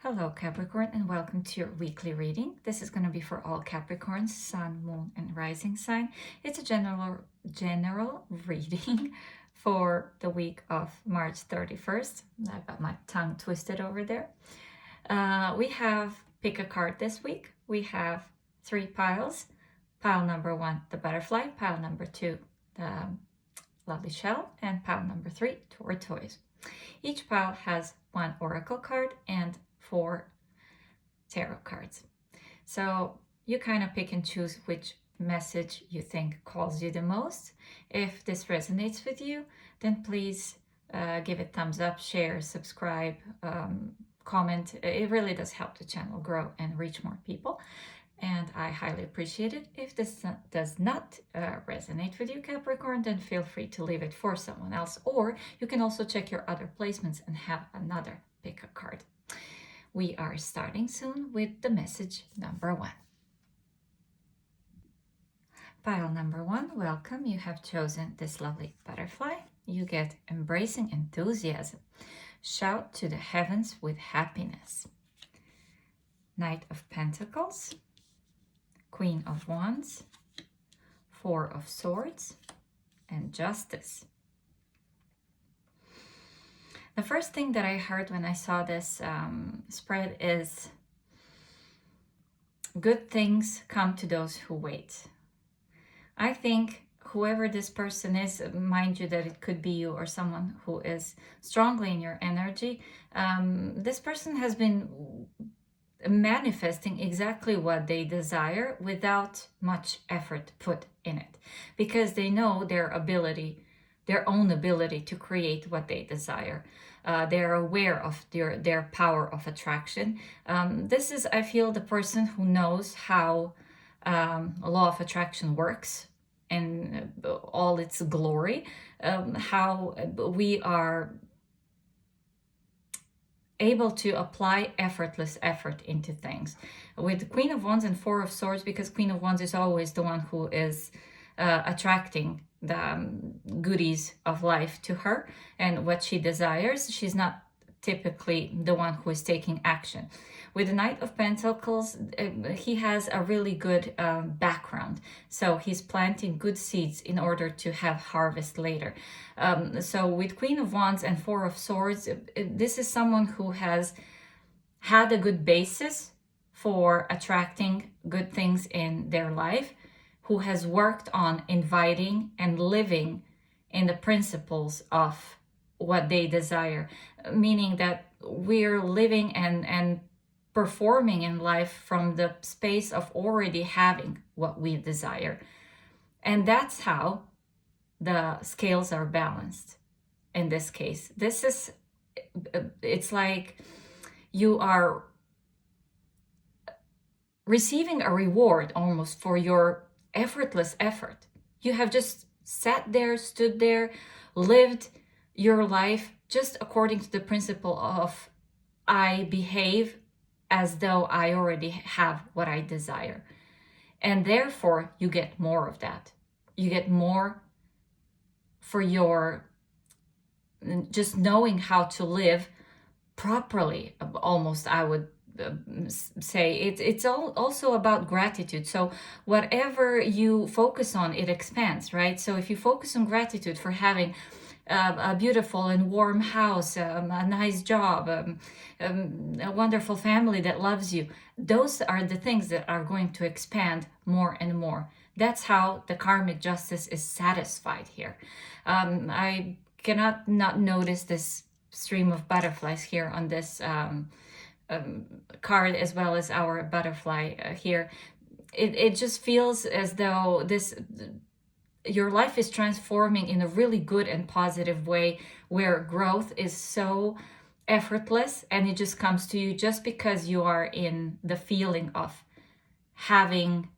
Hello Capricorn, and welcome to your weekly reading. This is going to be for all Capricorns, Sun, Moon, and Rising sign. It's a general reading for the week of March 31st. I got my tongue twisted over there. We have pick a card this week. We have 3 piles. Pile number 1, the butterfly. Pile number 2, the lovely shell. And pile number 3, tortoise. Each pile has 1 oracle card and 4 tarot cards. So you kind of pick and choose which message you think calls you the most. If this resonates with you, then please give it thumbs up, share, subscribe, comment. It really does help the channel grow and reach more people. And I highly appreciate it. If this does not resonate with you, Capricorn, then feel free to leave it for someone else. Or you can also check your other placements and have another pick a card. We are starting soon with the message number 1. Pile number 1, welcome. You have chosen this lovely butterfly. You get embracing enthusiasm. Shout to the heavens with happiness. Knight of Pentacles. Queen of Wands. 4 of Swords. And Justice. The first thing that I heard when I saw this spread is good things come to those who wait. I think whoever this person is, mind you that it could be you or someone who is strongly in your energy, this person has been manifesting exactly what they desire without much effort put in it, because they know their own ability to create what they desire. They're aware of their power of attraction. This is, I feel, the person who knows how law of attraction works in all its glory, how we are able to apply effortless effort into things. With Queen of Wands and 4 of Swords, because Queen of Wands is always the one who is attracting the goodies of life to her and what she desires. She's not typically the one who is taking action. With the Knight of Pentacles, he has a really good background. So he's planting good seeds in order to have harvest later. So with Queen of Wands and 4 of Swords, this is someone who has had a good basis for attracting good things in their life, who has worked on inviting and living in the principles of what they desire, meaning that we're living and performing in life from the space of already having what we desire. And that's how the scales are balanced in this case. It's like you are receiving a reward almost for your effortless effort. You have just sat there, stood there, lived your life just according to the principle of I behave as though I already have what I desire. And therefore, you get more of that. You get more for your just knowing how to live properly, almost, I would say. It's also about gratitude. So whatever you focus on, it expands, right? So if you focus on gratitude for having a beautiful and warm house, a nice job, a wonderful family that loves you, those are the things that are going to expand more and more. That's how the karmic justice is satisfied here. I cannot not notice this stream of butterflies here on this card, as well as our butterfly here. It just feels as though your life is transforming in a really good and positive way, where growth is so effortless and it just comes to you just because you are in the feeling of having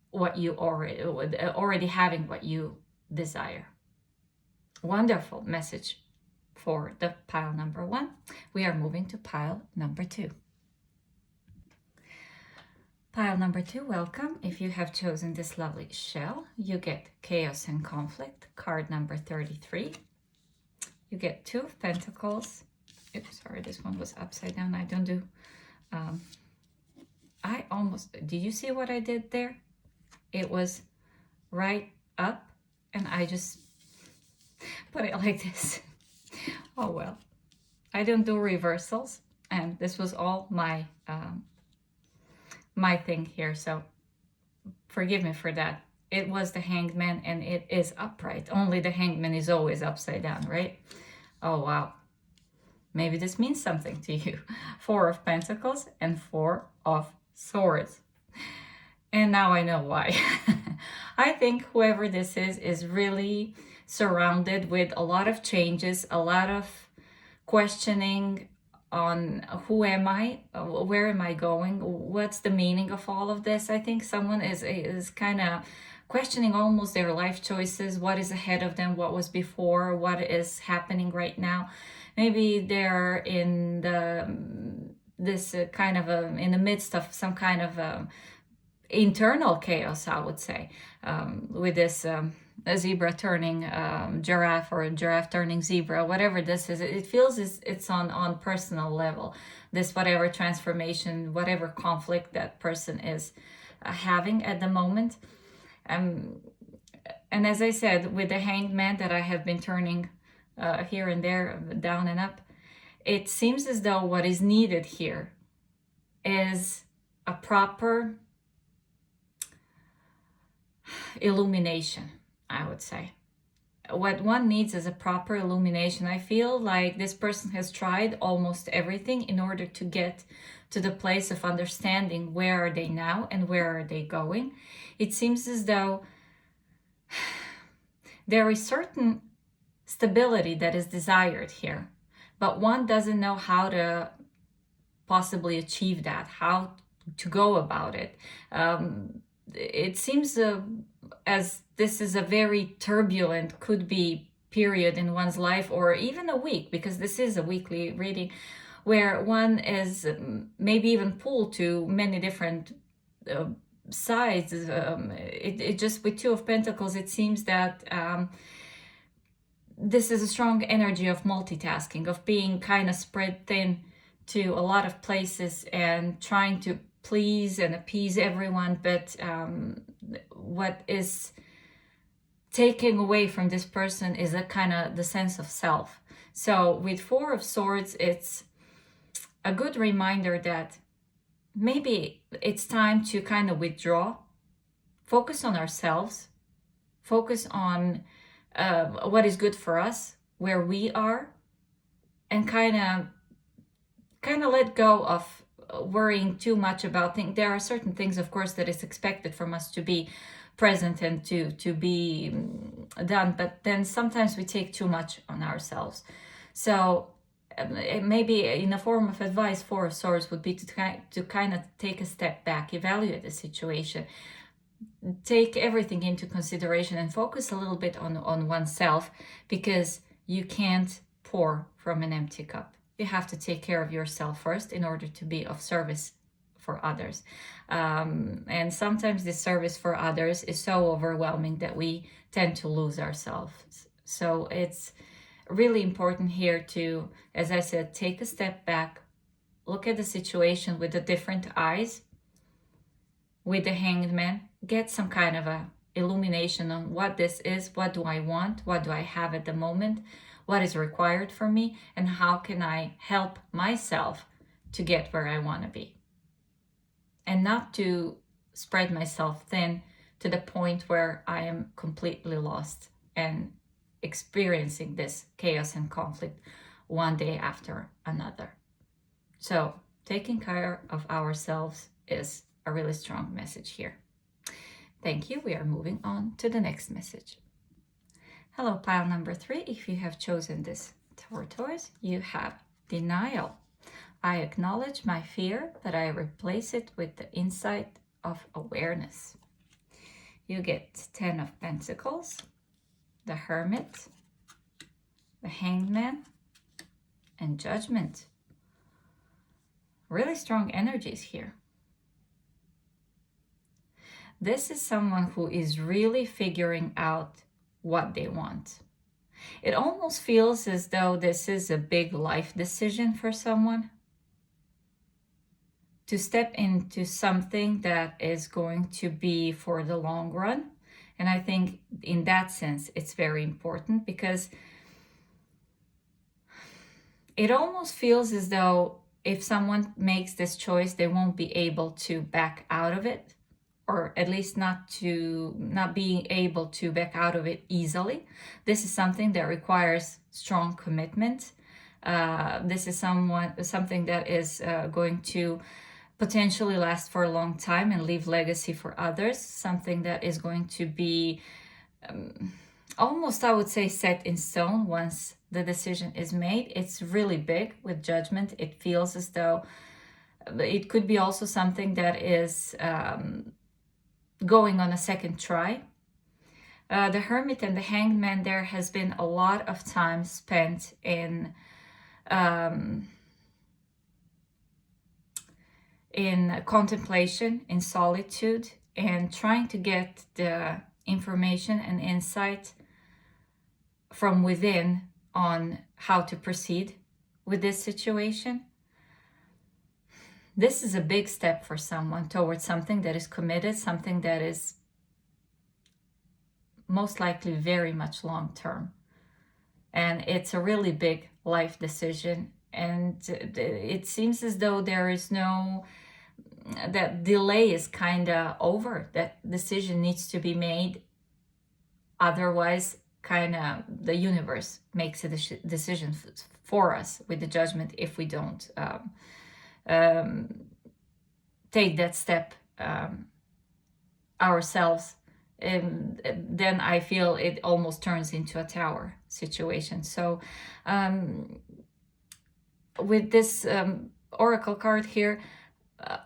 what you already having what you desire. Wonderful message for the pile number 1. We are moving to pile number 2. Pile number 2, welcome. If you have chosen this lovely shell, you get Chaos and Conflict, card number 33. You get 2 of Pentacles, Oops, sorry, this one was upside down. I don't do, I almost, did you see what I did there? It was right up and I just put it like this. Oh well, I don't do reversals, and this was all my my thing here, so forgive me for that. It was the Hanged Man and it is upright. Only the Hanged Man is always upside down, right? Oh wow, maybe this means something to you. 4 of Pentacles and 4 of Swords. And now I know why. I think whoever this is really surrounded with a lot of changes, a lot of questioning on who am I, where am I going, what's the meaning of all of this. I think someone is kind of questioning almost their life choices, what is ahead of them, what was before, what is happening right now. Maybe they're in this kind of in the midst of some kind of internal chaos, I would say, with this a zebra turning giraffe, or a giraffe turning zebra, whatever this is. It feels it's on personal level, this whatever transformation, whatever conflict that person is having at the moment. And as I said, with the Hanged Man that I have been turning here and there, down and up, it seems as though what is needed here is a proper illumination, I would say. What one needs is a proper illumination. I feel like this person has tried almost everything in order to get to the place of understanding where are they now and where are they going. It seems as though there is certain stability that is desired here, but one doesn't know how to possibly achieve that, how to go about it. It seems as this is a very turbulent, could be period in one's life, or even a week, because this is a weekly reading, where one is maybe even pulled to many different sides. It just, with 2 of Pentacles, it seems that this is a strong energy of multitasking, of being kind of spread thin to a lot of places and trying to please and appease everyone. But what is taking away from this person is a kind of the sense of self. So with 4 of Swords, it's a good reminder that maybe it's time to kind of withdraw, focus on ourselves, focus on what is good for us, where we are, and kind of let go of worrying too much about things. There are certain things, of course, that is expected from us to be present and to be done, but then sometimes we take too much on ourselves. So maybe in a form of advice, 4 of Swords would be to kind of take a step back, evaluate the situation, take everything into consideration, and focus a little bit on oneself, because you can't pour from an empty cup. You have to take care of yourself first in order to be of service for others. And sometimes this service for others is so overwhelming that we tend to lose ourselves. So it's really important here to, as I said, take a step back, look at the situation with the different eyes. With the Hanged Man, get some kind of a illumination on what this is, what do I want, what do I have at the moment, what is required from me, and how can I help myself to get where I want to be. And not to spread myself thin to the point where I am completely lost and experiencing this chaos and conflict one day after another. So taking care of ourselves is a really strong message here. Thank you. We are moving on to the next message. Hello, pile number 3. If you have chosen this tortoise, you have denial. I acknowledge my fear, but I replace it with the insight of awareness. You get 10 of Pentacles, the Hermit, the Hanged Man, and Judgment. Really strong energies here. This is someone who is really figuring out what they want. It almost feels as though this is a big life decision for someone, to step into something that is going to be for the long run. And I think in that sense, it's very important, because it almost feels as though if someone makes this choice, they won't be able to back out of it, or at least not being able to back out of it easily. This is something that requires strong commitment. This is something that is going to potentially last for a long time and leave legacy for others. Something that is going to be almost, I would say, set in stone once the decision is made. It's really big with Judgment. It feels as though it could be also something that is going on a second try. The Hermit and the Hanged Man, there has been a lot of time spent in contemplation, in solitude, and trying to get the information and insight from within on how to proceed with this situation. This is a big step for someone towards something that is committed, something that is most likely very much long term. And it's a really big life decision. And it seems as though there is that delay is kind of over. That decision needs to be made. Otherwise, kind of the universe makes a decision for us with the Judgment if we don't take that step ourselves. And then I feel it almost turns into a Tower situation. So with this oracle card here,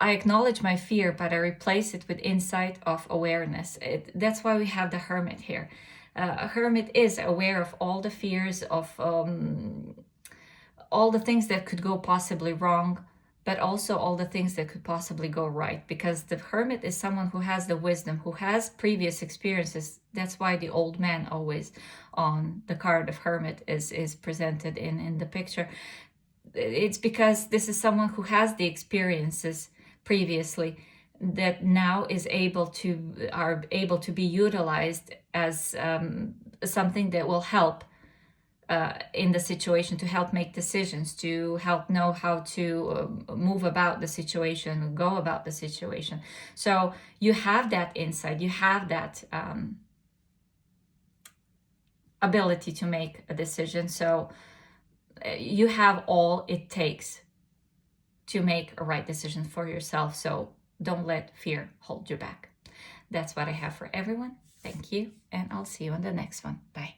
I acknowledge my fear, but I replace it with insight of awareness. That's why we have the Hermit here. A Hermit is aware of all the fears, of all the things that could go possibly wrong, but also all the things that could possibly go right, because the Hermit is someone who has the wisdom, who has previous experiences. That's why the old man always on the card of Hermit is presented in the picture. It's because this is someone who has the experiences previously that now are able to be utilized as something that will help in the situation, to help make decisions, to help know how to move about the situation, go about the situation. So you have that insight, you have that ability to make a decision. So you have all it takes to make a right decision for yourself. So don't let fear hold you back. That's what I have for everyone. Thank you, and I'll see you on the next one. Bye.